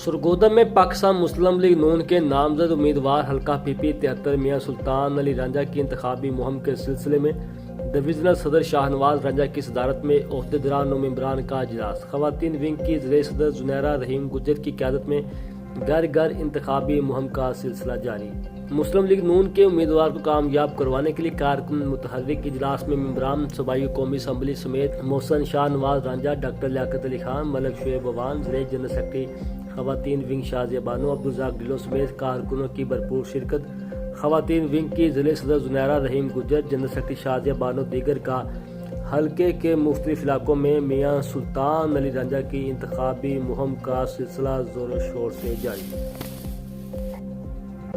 سرگودا میں پاکستان مسلم لیگ نون کے نامزد امیدوار حلقہ پی پی 73 میاں سلطان علی رانجھا کی انتخابی مہم کے سلسلے میں ڈویژنل صدر شاہ نواز رانجھا کی صدارت میں عہدیداران و ممبران کا اجلاس۔ خواتین ونگ کی زیر صدر زنیرہ رحیم گجر کی قیادت میں گھر گھر انتخابی مہم کا سلسلہ جاری۔ مسلم لیگ نون کے امیدوار کو کامیاب کروانے کے لیے کارکن متحرک اجلاس میں ممبران صوبائی قومی اسمبلی سمیت محسن شاہ نواز رانجھا، ڈاکٹر لیاقت علی خان، ملک شعیب اعوان، ضلع جنرل سیکرٹری خواتین ونگ شازیہ بانو، عبدالرزاق ڈھلو سمیت کارکنوں کی بھرپور شرکت۔ خواتین ونگ کی ضلع صدر زنیرہ رحیم گجر، جنرل سیکرٹری شازیہ بانو دیگر کا حلقے کے مختلف علاقوں میں میاں سلطان علی رانجھا کی انتخابی مہم کا سلسلہ زور و شور سے جاری۔